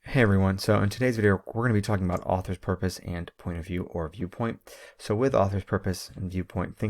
Hey everyone, so in today's video we're going to be talking about author's purpose and point of view or viewpoint. So with author's purpose and viewpoint,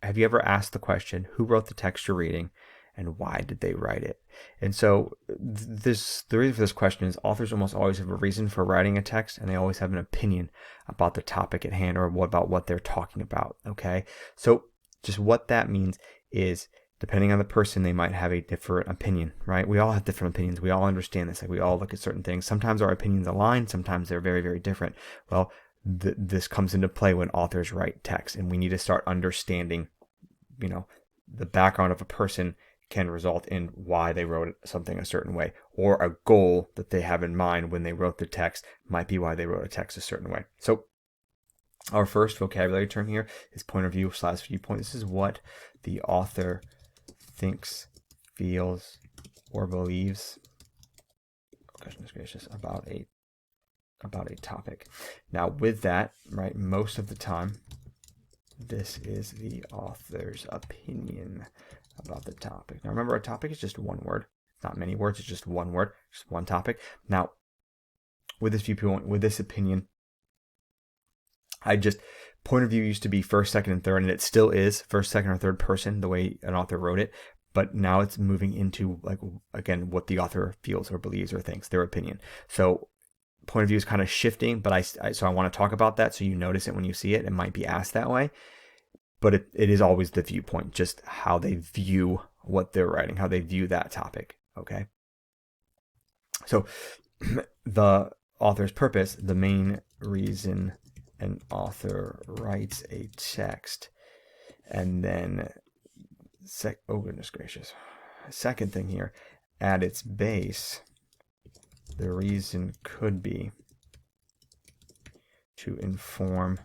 have you ever asked the question, who wrote the text you're reading and why did they write it? And so the reason for this question is authors almost always have a reason for writing a text, and they always have an opinion about the topic at hand or about what they're talking about, okay? So just what that means is, depending on the person, they might have a different opinion, right? We all have different opinions. We all understand this. Like, we all look at certain things. Sometimes our opinions align. Sometimes they're very, very different. Well, this comes into play when authors write text, and we need to start understanding, the background of a person can result in why they wrote something a certain way, or a goal that they have in mind when they wrote the text might be why they wrote a text a certain way. So our first vocabulary term here is point of view / viewpoint. This is what the author thinks, feels, or believes, goodness gracious, about a topic. Now with that, right, most of the time this is the author's opinion about the topic. Now remember, a topic is just one word. It's not many words, it's just one word, just one topic. Now with this viewpoint, with this opinion, point of view used to be first, second, and third, and it still is first, second, or third person, the way an author wrote it. But now it's moving into, like, again, what the author feels or believes or thinks, their opinion. So point of view is kind of shifting, but so I want to talk about that so you notice it when you see it. It might be asked that way, but it is always the viewpoint, just how they view what they're writing, how they view that topic, okay? So the author's purpose, the main reason an author writes a text, and then oh goodness gracious, second thing here, at its base, the reason could be to inform,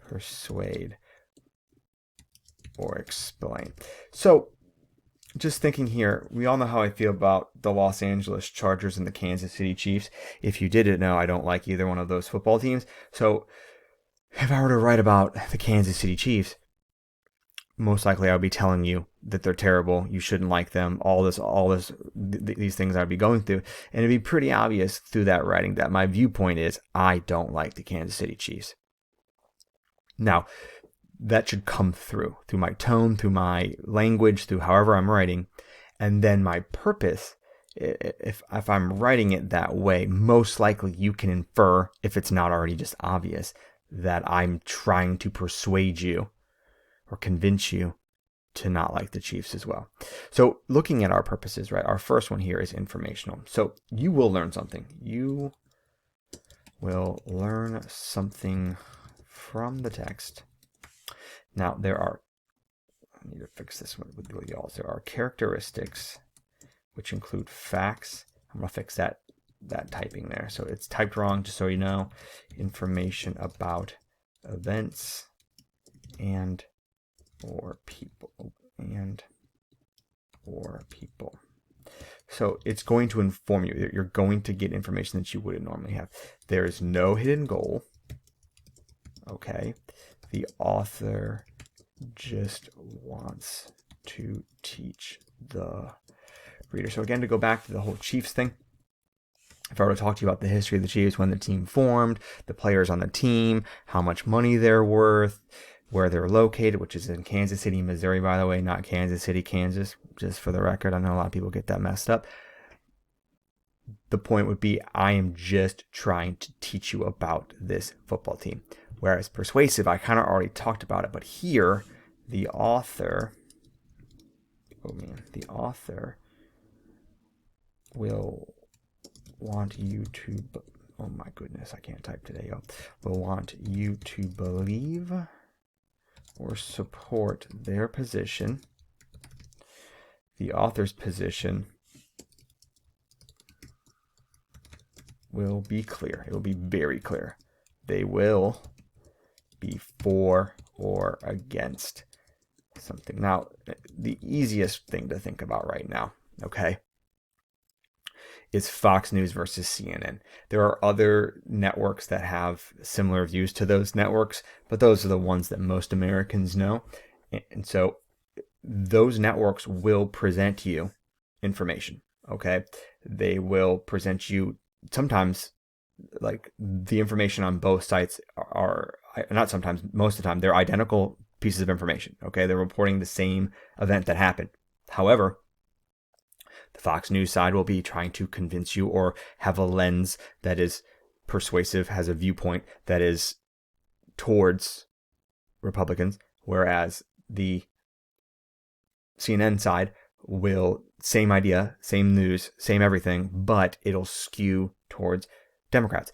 persuade, or explain. So just thinking here, we all know how I feel about the Los Angeles Chargers and the Kansas City Chiefs. If you didn't know, I don't like either one of those football teams. So if I were to write about the Kansas City Chiefs, most likely I would be telling you that they're terrible, you shouldn't like them, these things I'd be going through. And it'd be pretty obvious through that writing that my viewpoint is I don't like the Kansas City Chiefs. Now, that should come through my tone, through my language, through however I'm writing. And then my purpose, if I'm writing it that way, most likely you can infer, if it's not already just obvious, that I'm trying to persuade you or convince you to not like the Chiefs as well. So looking at our purposes, right, our first one here is informational. So you will learn something. You will learn something from the text. Now I need to fix this one with y'all. There are characteristics which include facts. I'm going to fix that typing there. So it's typed wrong, just so you know. Information about events or people. So it's going to inform you. You're going to get information that you wouldn't normally have. There is no hidden goal. Okay. The author just wants to teach the reader. So again, to go back to the whole Chiefs thing, if I were to talk to you about the history of the Chiefs, when the team formed, the players on the team, how much money they're worth, where they're located, which is in Kansas City, Missouri, by the way, not Kansas City, Kansas, just for the record. I know a lot of people get that messed up. The point would be, I am just trying to teach you about this football team. Whereas persuasive, I kind of already talked about it, but here, the author will want you to, oh my goodness, I can't type today, will want you to believe or support their position. The author's position will be clear. It will be very clear. They will be for or against something. Now, the easiest thing to think about right now, okay, is Fox News versus CNN. There are other networks that have similar views to those networks, but those are the ones that most Americans know. And so those networks will present you information, okay? They will present you sometimes like the information on both sites are not sometimes, most of the time, they're identical pieces of information. Okay, they're reporting the same event that happened. However, the Fox News side will be trying to convince you or have a lens that is persuasive, has a viewpoint that is towards Republicans, whereas the CNN side will, same idea, same news, same everything, but it'll skew towards Democrats.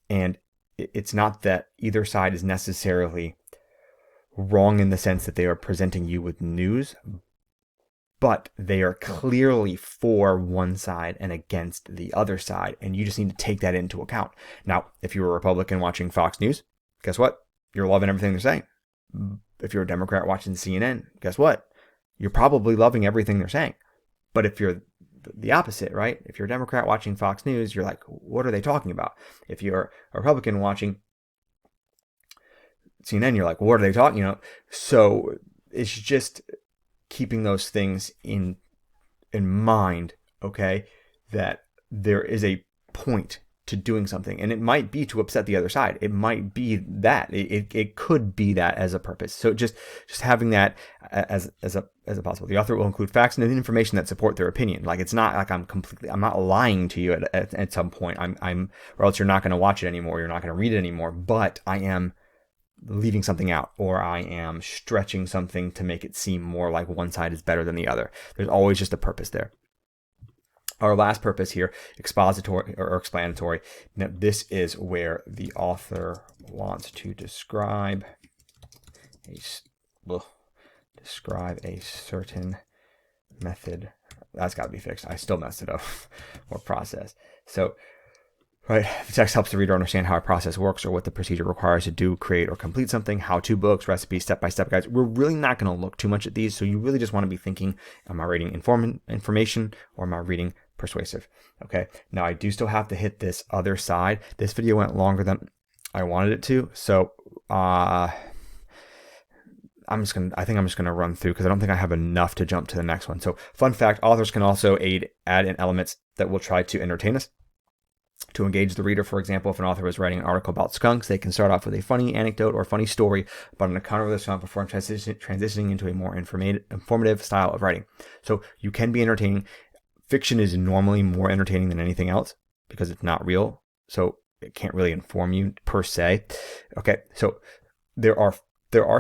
And it's not that either side is necessarily wrong in the sense that they are presenting you with news, but they are clearly for one side and against the other side, and you just need to take that into account. Now, if you're a Republican watching Fox News, guess what? You're loving everything they're saying. If you're a Democrat watching CNN, guess what? You're probably loving everything they're saying. But if you're the opposite, right? If you're a Democrat watching Fox News, you're like, what are they talking about? If you're a Republican watching CNN, you're like, what are they talking? So it's just keeping those things in mind, okay, that there is a point to doing something, and it might be to upset the other side. It might be that it could be that as a purpose. So just having that as a possible. The author will include facts and information that support their opinion. Like, it's not like I'm not lying to you at some point. I'm or else you're not going to watch it anymore. You're not going to read it anymore. But I am leaving something out, or I am stretching something to make it seem more like one side is better than the other. There's always just a purpose there. Our last purpose here, expository or explanatory. Now, this is where the author wants to describe a certain method. That's got to be fixed. I still messed it up. Or process. So, right, the text helps the reader understand how a process works or what the procedure requires to do, create, or complete something. How-to books, recipes, step-by-step guides. We're really not going to look too much at these, so you really just want to be thinking, am I reading information or am I reading persuasive? Okay, now I do still have to hit this other side. This video went longer than I wanted it to, so I think I'm just gonna run through because I don't think I have enough to jump to the next one. So, fun fact: authors can also add in elements that will try to entertain us, to engage the reader. For example, if an author is writing an article about skunks, they can start off with a funny anecdote or funny story about an encounter with a skunk before transitioning into a more informative style of writing. So you can be entertaining. Fiction is normally more entertaining than anything else because it's not real. So it can't really inform you per se. Okay, so there are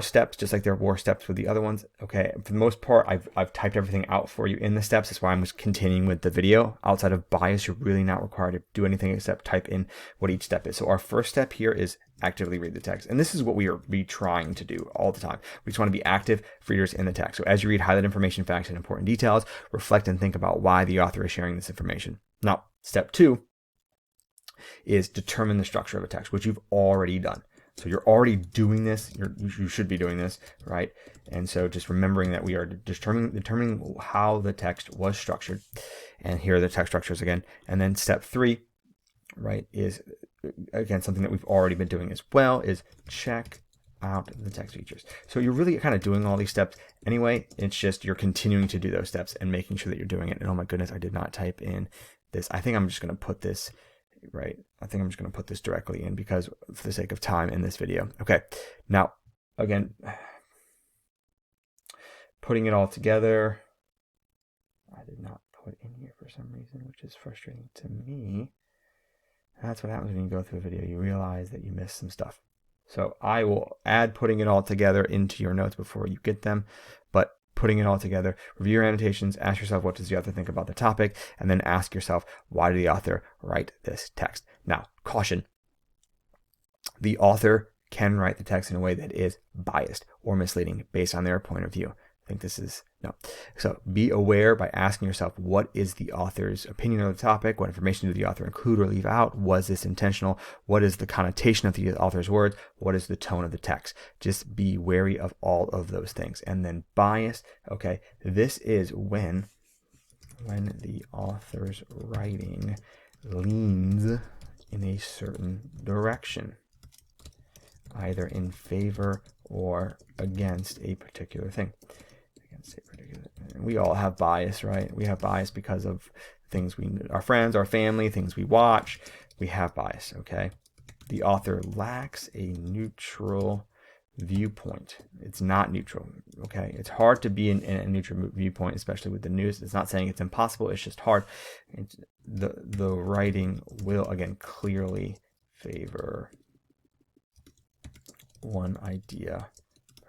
steps, just like there were steps with the other ones. Okay, for the most part, I've typed everything out for you in the steps. That's why I'm just continuing with the video. Outside of bias, you're really not required to do anything except type in what each step is. So our first step here is actively read the text. And this is what we are trying to do all the time. We just want to be active readers in the text. So as you read, highlight information, facts, and important details, reflect and think about why the author is sharing this information. Now, step 2 is determine the structure of a text, which you've already done. So you're already doing this. You should be doing this, right? And so just remembering that we are determining how the text was structured. And here are the text structures again. And then step 3, right, is again something that we've already been doing as well, is check out the text features. So you're really kind of doing all these steps anyway. It's just you're continuing to do those steps and making sure that you're doing it. And oh my goodness, I did not type in this. I think I'm just going to put this right. I think I'm just going to put this directly in because for the sake of time in this video. Okay. Now, again, putting it all together. I did not put in here for some reason, which is frustrating to me. That's what happens when you go through a video. You realize that you missed some stuff. So I will add putting it all together into your notes before you get them. But putting it all together, review your annotations, ask yourself what does the author think about the topic, and then ask yourself, why did the author write this text? Now, caution, the author can write the text in a way that is biased or misleading based on their point of view. I think this is, no. So be aware by asking yourself, what is the author's opinion of the topic? What information did the author include or leave out? Was this intentional? What is the connotation of the author's words? What is the tone of the text? Just be wary of all of those things. And then bias, okay, this is when the author's writing leans in a certain direction, either in favor or against a particular thing. We all have bias, right? We have bias because of things our friends, our family, things we watch, we have bias, okay? The author lacks a neutral viewpoint. It's not neutral, okay? It's hard to be in a neutral viewpoint, especially with the news. It's not saying it's impossible, it's just hard. The writing will, again, clearly favor one idea,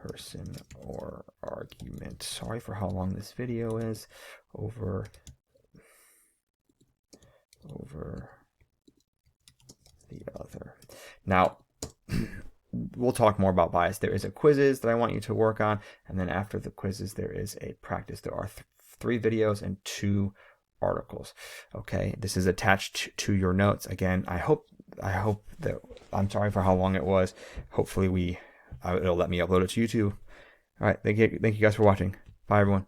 person, or argument. Sorry for how long this video is. Over the other. Now, we'll talk more about bias. There is a quizzes that I want you to work on, and then after the quizzes, there is a practice. There are 3 videos and 2 articles. Okay, this is attached to your notes. Again, I hope that, I'm sorry for how long it was. Hopefully it'll let me upload it to YouTube. All right, thank you guys for watching. Bye, everyone.